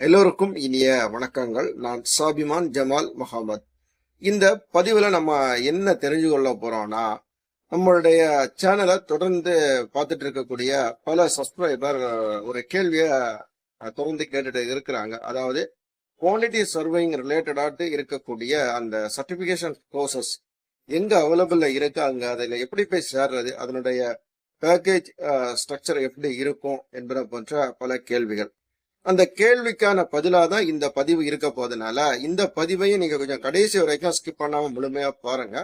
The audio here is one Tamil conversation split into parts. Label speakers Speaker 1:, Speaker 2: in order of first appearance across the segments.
Speaker 1: எல்லோருக்கும் இனிய வணக்கங்கள். நான் சாபிமான் ஜமால் முகமது. இந்த பதிவில் நம்ம என்ன தெரிஞ்சு கொள்ள போறோம்னா, நம்மளுடைய சேனலை தொடர்ந்து பார்த்துட்டு இருக்கக்கூடிய பல சப்ஸ்கிரைபர் ஒரு கேள்வியை தொடர்ந்து கேட்டுட்டு இருக்கிறாங்க. அதாவது குவான்டிட்டி சர்வேயிங் ரிலேட்டடாட்டு இருக்கக்கூடிய அந்த சர்டிபிகேஷன் கோர்சஸ் எங்க அவைலபிள்ல இருக்கு, அங்க அதில் எப்படி போய் சேர்றது, அதனுடைய பேக்கேஜ் ஸ்ட்ரக்சர் எப்படி இருக்கும் என்பதை போன்ற பல கேள்விகள். அந்த கேள்விக்கான பதிலாக தான் இந்த பதிவு இருக்க போதனால இந்த பதிவையும் நீங்க கொஞ்சம் கடைசி வரைக்கும் ஸ்கிப் பண்ணாம முழுமையா பாருங்க.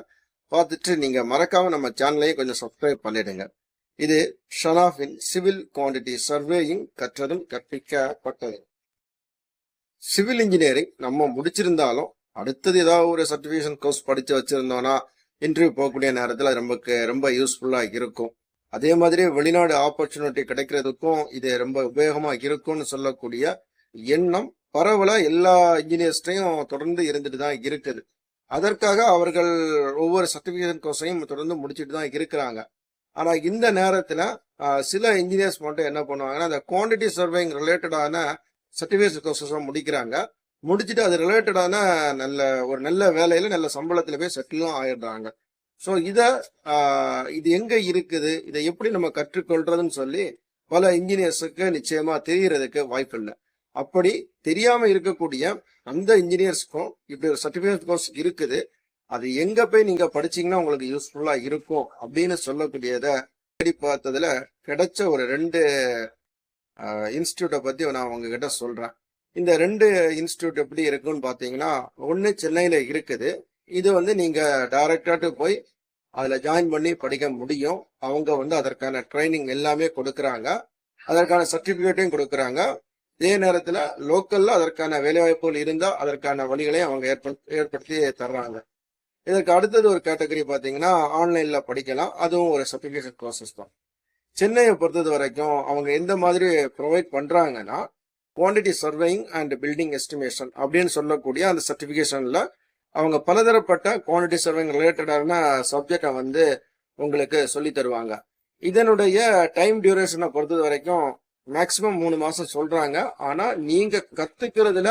Speaker 1: பார்த்துட்டு நீங்க மறக்காம நம்ம சேனலையும் கொஞ்சம் சப்ஸ்கிரைப் பண்ணிடுங்க. இது ஷனாஃபின் சிவில் குவான்டிட்டி சர்வேயிங் கற்றதும் கற்பிக்கப்பட்டது. சிவில் இன்ஜினியரிங் நம்ம முடிச்சிருந்தாலும் அடுத்தது ஏதாவது ஒரு சர்டிபிகேஷன் கோர்ஸ் படிச்சு வச்சிருந்தோம்னா இன்டர்வியூ போகக்கூடிய நேரத்தில் நமக்கு ரொம்ப யூஸ்ஃபுல்லா இருக்கும். அதே மாதிரி வெளிநாடு ஆப்பர்ச்சுனிட்டி கிடைக்கிறதுக்கும் இது ரொம்ப உபயோகமா இருக்கும்னு சொல்லக்கூடிய எண்ணம் பரவலா எல்லா இன்ஜினியர்ஸ்டையும் தொடர்ந்து இருந்துட்டு தான் இருக்குது. அதற்காக அவர்கள் ஒவ்வொரு சர்டிபிகேஷன் கோர்ஸையும் தொடர்ந்து முடிச்சுட்டு தான் இருக்கிறாங்க. ஆனா இந்த நேரத்துல சில இன்ஜினியர்ஸ் மட்டும் என்ன பண்ணுவாங்கன்னா, அந்த குவான்டிட்டி சர்வேயிங் ரிலேட்டடான சர்டிபிகேஷன் கோர்சஸ் முடிக்கிறாங்க. முடிச்சுட்டு அது ரிலேட்டடான ஒரு நல்ல வேலையில நல்ல சம்பளத்துல போய் செட்டிலும் ஆயிடுறாங்க. ஸோ இது எங்க இருக்குது, இதை எப்படி நம்ம கற்றுக்கொள்றதுன்னு சொல்லி பல இன்ஜினியர்ஸுக்கு நிச்சயமா தெரியறதுக்கு வாய்ப்பு இல்லை. அப்படி தெரியாம இருக்கக்கூடிய அந்த இன்ஜினியர்ஸ்க்கும் இப்படி ஒரு சர்டிபிகேட் கோர்ஸ் இருக்குது, அது எங்க போய் நீங்க படிச்சீங்கன்னா உங்களுக்கு யூஸ்ஃபுல்லா இருக்கும் அப்படின்னு சொல்லக்கூடியதை தேடி பார்த்ததுல கிடைச்ச ஒரு 2 இன்ஸ்டியூட்டை பத்தி நான் உங்ககிட்ட சொல்றேன். இந்த 2 இன்ஸ்டியூட் எப்படி இருக்குன்னு பாத்தீங்கன்னா, ஒன்னு சென்னையில இருக்குது. இது நீங்க டைரக்டாட்டு போய் அதுல ஜாயின் பண்ணி படிக்க முடியும். அவங்க அதற்கான ட்ரைனிங் எல்லாமே கொடுக்கறாங்க, அதற்கான சர்டிபிகேட்டையும் கொடுக்கறாங்க. இதே நேரத்துல லோக்கல்ல அதற்கான வேலைவாய்ப்புகள் இருந்தா அதற்கான வழிகளையும் அவங்க ஏற்படுத்தி தர்றாங்க. இதற்கு அடுத்தது ஒரு கேட்டகரி பாத்தீங்கன்னா ஆன்லைன்ல படிக்கலாம், அதுவும் ஒரு சர்டிபிகேஷன் ப்ராசஸ் தான். சென்னையை பொறுத்தது வரைக்கும் அவங்க எந்த மாதிரி ப்ரொவைட் பண்றாங்கன்னா, quantity surveying and building estimation அப்படின்னு சொல்லக்கூடிய அந்த சர்டிபிகேஷன்ல அவங்க பலதரப்பட்ட குவான்டிட்டி சர்வேயிங் ரிலேட்டடான சப்ஜெக்டை உங்களுக்கு சொல்லி தருவாங்க. இதனுடைய டைம் டியூரேஷனை பொறுத்தது வரைக்கும் மேக்சிமம் 3 மாசம் சொல்றாங்க. ஆனா நீங்க கத்துக்கிறதுல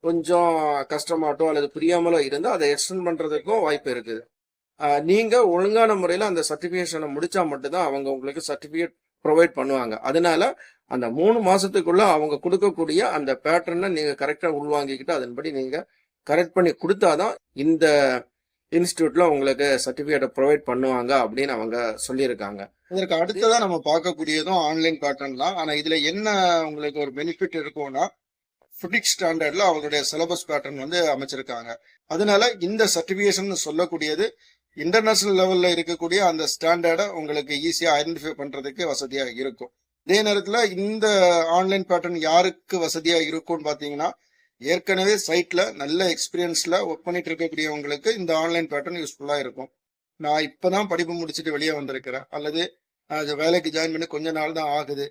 Speaker 1: கொஞ்சம் கஷ்டமாட்டோ அல்லது புரியாமலோ இருந்தால் அதை எக்ஸ்டெண்ட் பண்றதுக்கும் வாய்ப்பு இருக்குது. நீங்க ஒழுங்கான முறையில அந்த சர்டிபிகேஷனை முடிச்சா மட்டும்தான் அவங்க உங்களுக்கு சர்டிபிகேட் ப்ரொவைட் பண்ணுவாங்க. அதனால அந்த 3 மாசத்துக்குள்ள அவங்க கொடுக்கக்கூடிய அந்த பேட்டர்னை நீங்க கரெக்டா உள்வாங்கிக்கிட்டு அதன்படி நீங்க கரெக்ட் பண்ணி கொடுத்தாதான் இந்த இன்ஸ்டியூட்ல உங்களுக்கு சர்டிபிகேட்டை ப்ரொவைட் பண்ணுவாங்க அப்படின்னு அவங்க சொல்லியிருக்காங்க. இதற்கு அடுத்ததான் நம்ம பார்க்கக்கூடியதும் ஆன்லைன் பேட்டர்ன் தான். ஆனா இதுல என்ன உங்களுக்கு ஒரு பெனிஃபிட் இருக்கும்னா, ஃபினிக்ஸ் ஸ்டாண்டர்ட்ல அவங்களுடைய சிலபஸ் பேட்டர்ன் அமைச்சிருக்காங்க. அதனால இந்த சர்டிபிகேஷன் சொல்லக்கூடியது இன்டர்நேஷனல் லெவல்ல இருக்கக்கூடிய அந்த ஸ்டாண்டர்டை உங்களுக்கு ஈஸியா ஐடென்டிஃபை பண்றதுக்கு வசதியா இருக்கும். இதே நேரத்துல இந்த ஆன்லைன் பேட்டர்ன் யாருக்கு வசதியா இருக்கும்னு பாத்தீங்கன்னா, ஏற்கனவே சைட்ல நல்ல எக்ஸ்பீரியன்ஸ்ல ஒர்க் பண்ணிட்டு இருக்கக்கூடியவங்களுக்கு இந்த ஆன்லைன் பேட்டர்ன் யூஸ்ஃபுல்லா இருக்கும். நான் இப்பதான் படிப்பு முடிச்சுட்டு வெளியே வந்திருக்கிறேன், அல்லது வேலைக்கு ஜாயின் பண்ணி கொஞ்ச நாள் தான் ஆகுது,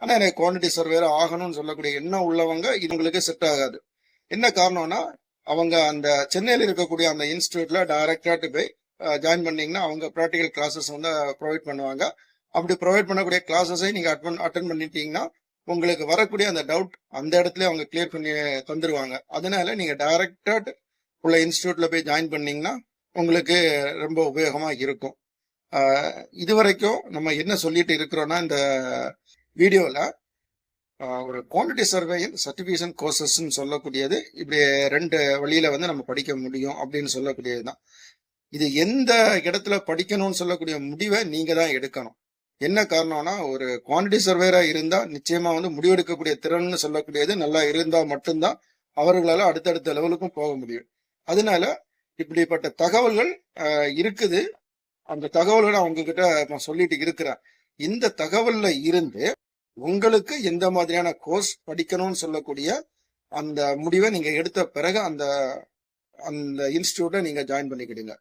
Speaker 1: ஆனா எனக்கு குவான்டிட்டி சர்வேர் ஆகணும்னு சொல்லக்கூடிய எண்ணம் உள்ளவங்க இது உங்களுக்கு செட் ஆகாது. என்ன காரணம்னா, அவங்க அந்த சென்னையில் இருக்கக்கூடிய அந்த இன்ஸ்டியூட்ல டைரக்டாட்டு போய் ஜாயின் பண்ணீங்கன்னா அவங்க ப்ராக்டிக்கல் கிளாஸஸ் ப்ரொவைட் பண்ணுவாங்க. அப்படி ப்ரொவைட் பண்ணக்கூடிய கிளாஸஸை நீங்க அட்டன் பண்ணிட்டீங்கன்னா உங்களுக்கு வரக்கூடிய அந்த டவுட் அந்த இடத்துல அவங்க கிளியர் பண்ணி தந்துருவாங்க. அதனால நீங்க டைரக்டா உள்ள இன்ஸ்டியூட்ல போய் ஜாயின் பண்ணீங்கன்னா உங்களுக்கு ரொம்ப உபயோகமா இருக்கும். இதுவரைக்கும் நம்ம என்ன சொல்லிட்டு இருக்கிறோம்னா, இந்த வீடியோல ஒரு குவான்டிட்டி சர்வேயின் சர்டிபிகேஷன் கோர்சஸ் சொல்லக்கூடியது இப்படி 2 வழியில நம்ம படிக்க முடியும் அப்படின்னு சொல்லக்கூடியதுதான். இது எந்த இடத்துல படிக்கணும்னு சொல்லக்கூடிய முடிவை நீங்க தான் எடுக்கணும். என்ன காரணம்னா, ஒரு குவான்டிட்டி சர்வேரா இருந்தா நிச்சயமா முடிவெடுக்கக்கூடிய திறன்னு சொல்லக்கூடியது நல்லா இருந்தா மட்டும்தான் அவர்களால அடுத்தடுத்த லெவலுக்கும் போக முடியும். அதனால இப்படிப்பட்ட தகவல்கள் இருக்குது. அந்த தகவல்களை அவங்க கிட்ட நான் சொல்லிட்டு இருக்கிறேன். இந்த தகவல்ல இருந்து உங்களுக்கு எந்த மாதிரியான கோர்ஸ் படிக்கணும்னு சொல்லக்கூடிய அந்த முடிவை நீங்க எடுத்த பிறகு அந்த அந்த இன்ஸ்டியூட்டை நீங்க ஜாயின் பண்ணிக்கிடுங்க.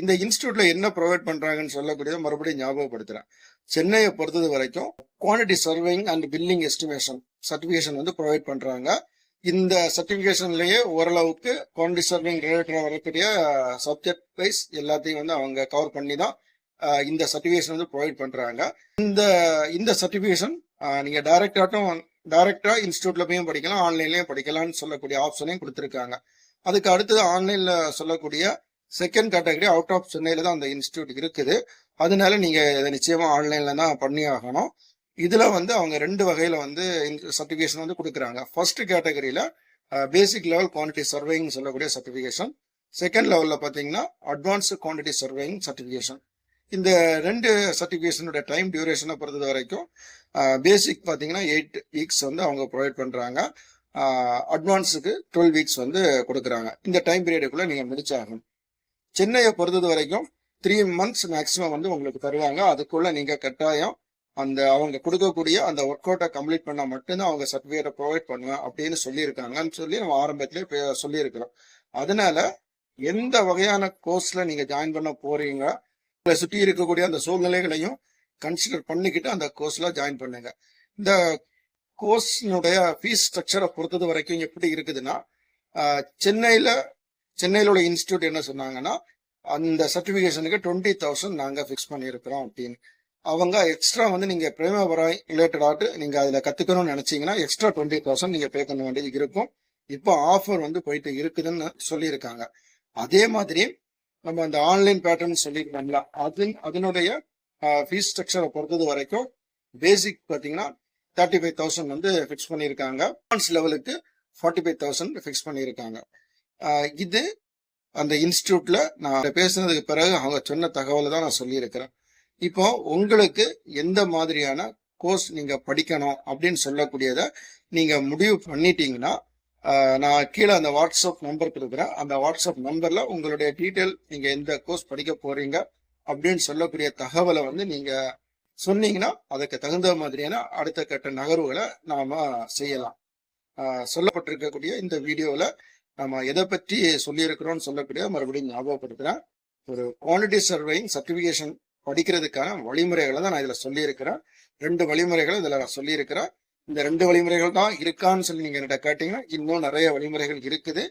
Speaker 1: இந்த இன்ஸ்டியூட்ல என்ன ப்ரொவைட் பண்றாங்கன்னு சொல்லக்கூடியதை மறுபடியும் ஞாபகப்படுத்துறேன். சென்னையை பொறுத்தது வரைக்கும் quantity surveying and building estimation certification provide பண்றாங்க. இந்த சர்டிபிகேஷன்லயே ஓரளவுக்கு குவான்டிட்டி சர்வேயிங் ரிலேட்டடா வரக்கூடிய சப்ஜெக்ட் வைஸ் எல்லாத்தையும் அவங்க கவர் பண்ணி தான் இந்த சர்டிபிகேஷன் ப்ரொவைட் பண்றாங்க. இந்த சர்டிபிகேஷன் நீங்க டைரக்டாட்டும் டைரக்டா இன்ஸ்டியூட்ல போயும் படிக்கலாம், ஆன்லைன்லயும் படிக்கலாம்னு சொல்லக்கூடிய ஆப்ஷனையும் கொடுத்துருக்காங்க. அதுக்கு அடுத்தது ஆன்லைன்ல சொல்லக்கூடிய செகண்ட் கேட்டகரி அவுட் ஆஃப் சென்னையில தான் அந்த இன்ஸ்டியூட் இருக்குது. அதனால நீங்க இதை நிச்சயமா ஆன்லைன்ல தான் பண்ணி ஆகணும். இதுல வந்து அவங்க 2 வகையில வந்து சர்டிபிகேஷன் வந்து கொடுக்குறாங்க. ஃபர்ஸ்ட் கேட்டகரியில பேசிக் லெவல் குவான்டிட்டி சர்வேயிங் சொல்லக்கூடிய சர்டிபிகேஷன், செகண்ட் லெவல்ல பாத்தீங்கன்னா அட்வான்ஸ்டு குவான்டிட்டி சர்வேயிங் சர்டிபிகேஷன். இந்த 2 சர்டிபிகேஷனோட டைம் டியூரேஷனை பொறுத்தது வரைக்கும் பேசிக் பார்த்தீங்கன்னா 8 வீக்ஸ் வந்து அவங்க ப்ரொவைட் பண்ணுறாங்க. அட்வான்ஸுக்கு 12 வீக்ஸ் வந்து கொடுக்குறாங்க. இந்த டைம் பீரியடுக்குள்ளே நீங்கள் முடிச்சாகணும். சென்னையை பொறுத்தது வரைக்கும் 3 months மேக்ஸிமம் வந்து உங்களுக்கு தருவாங்க. அதுக்குள்ளே நீங்கள் கட்டாயம் அந்த அவங்க கொடுக்கக்கூடிய அந்த ஒர்க் அவுட்டை கம்ப்ளீட் பண்ணால் மட்டும்தான் அவங்க சர்டிஃபிகேட்டை ப்ரொவைட் பண்ணுவேன் அப்படின்னு சொல்லியிருக்காங்கன்னு சொல்லி நம்ம ஆரம்பத்திலே சொல்லியிருக்கிறோம். அதனால எந்த வகையான கோர்ஸில் நீங்கள் ஜாயின் பண்ண போறீங்க, உங்களை சுற்றி இருக்கக்கூடிய அந்த சூழ்நிலைகளையும் கன்சிடர் பண்ணிக்கிட்டு அந்த கோர்ஸ்ல ஜாயின் பண்ணுங்க. இந்த கோர்ஸினுடைய ஃபீஸ் ஸ்ட்ரக்சரை பொறுத்தது வரைக்கும் எப்படி இருக்குதுன்னா, சென்னையில உள்ள இன்ஸ்டியூட் என்ன சொன்னாங்கன்னா, அந்த சர்டிபிகேஷனுக்கு 20,000 நாங்க ஃபிக்ஸ் பண்ணியிருக்கிறோம் அப்படின்னு. அவங்க எக்ஸ்ட்ரா வந்து நீங்க பிரேமபுரம் ரிலேட்டடாட்டு நீங்க அதுல கத்துக்கணும்னு நினைச்சீங்கன்னா எக்ஸ்ட்ரா 20,000 நீங்க பே பண்ண வேண்டியது இருக்கும். இப்போ ஆஃபர் வந்து போயிட்டு இருக்குதுன்னு சொல்லியிருக்காங்க. அதே மாதிரி நம்ம அந்த ஆன்லைன் பேட்டர்ன் சொல்லியிருக்கோம்ல, அதனுடைய ஃபீஸ் ஸ்ட்ரக்சரை பொறுத்தது வரைக்கும் பேசிக் பார்த்தீங்கன்னா 35,000 வந்து ஃபிக்ஸ் பண்ணியிருக்காங்க. அட்வான்ஸ் லெவலுக்கு 45,000 ஃபிக்ஸ் பண்ணியிருக்காங்க. இது அந்த இன்ஸ்டியூட்ல நான் பேசுனதுக்கு பிறகு அவங்க சொன்ன தகவலை தான் நான் சொல்லியிருக்கிறேன். இப்போ உங்களுக்கு எந்த மாதிரியான கோர்ஸ் நீங்க படிக்கணும் அப்படின்னு சொல்லக்கூடியதை நீங்க முடிவு பண்ணிட்டீங்கன்னா, நான் கீழே அந்த வாட்ஸ்அப் நம்பர் கொடுக்குறேன். அந்த வாட்ஸ்அப் நம்பர்ல உங்களுடைய டீட்டெயில், நீங்க எந்த கோர்ஸ் படிக்க போறீங்க அப்படின்னு சொல்லக்கூடிய தகவலை வந்து நீங்க சொன்னீங்கன்னா அதுக்கு தகுந்த மாதிரியான அடுத்த கட்ட நகர்வுகளை நாம செய்யலாம். சொல்லப்பட்டிருக்கக்கூடிய இந்த வீடியோவில் நம்ம எதை பற்றி சொல்லியிருக்கிறோம்னு சொல்லக்கூடிய மறுபடியும் ஞாபகப்படுத்துறேன். ஒரு குவான்டிட்டி சர்வேயிங் சர்டிபிகேஷன் படிக்கிறதுக்கான வழிமுறைகளை தான் நான் இதில் சொல்லியிருக்கிறேன். 2 வழிமுறைகளை இதில் நான் சொல்லியிருக்கிறேன். இந்த 2 வழிமுறைகள் தான் இருக்கான்னு சொல்லி நீங்க என்கிட்ட கேட்டீங்கன்னா இன்னும் நிறைய வழிமுறைகள் இருக்குது.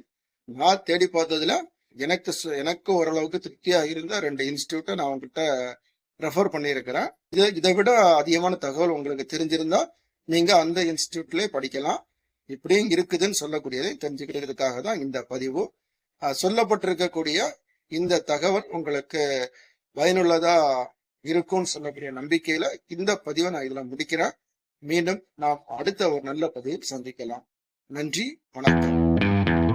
Speaker 1: நான் தேடி பார்த்ததுல எனக்கு ஓரளவுக்கு திருப்தியா இருந்த 2 இன்ஸ்டியூட்டை நான் உங்ககிட்ட ரெஃபர் பண்ணியிருக்கிறேன். இதை விட அதிகமான தகவல் உங்களுக்கு தெரிஞ்சிருந்தா நீங்க அந்த இன்ஸ்டியூட்லயே படிக்கலாம். இப்படியும் இருக்குதுன்னு சொல்லக்கூடியதை தெரிஞ்சுக்கிறதுக்காக தான் இந்த பதிவு. சொல்லப்பட்டிருக்கக்கூடிய இந்த தகவல் உங்களுக்கு பயனுள்ளதா இருக்கும்னு சொல்லக்கூடிய நம்பிக்கையில இந்த பதிவை நான் இதுல முடிக்கிறேன். மீண்டும் நாம் அடுத்த ஒரு நல்ல பதிவில் சந்திக்கலாம். நன்றி, வணக்கம்.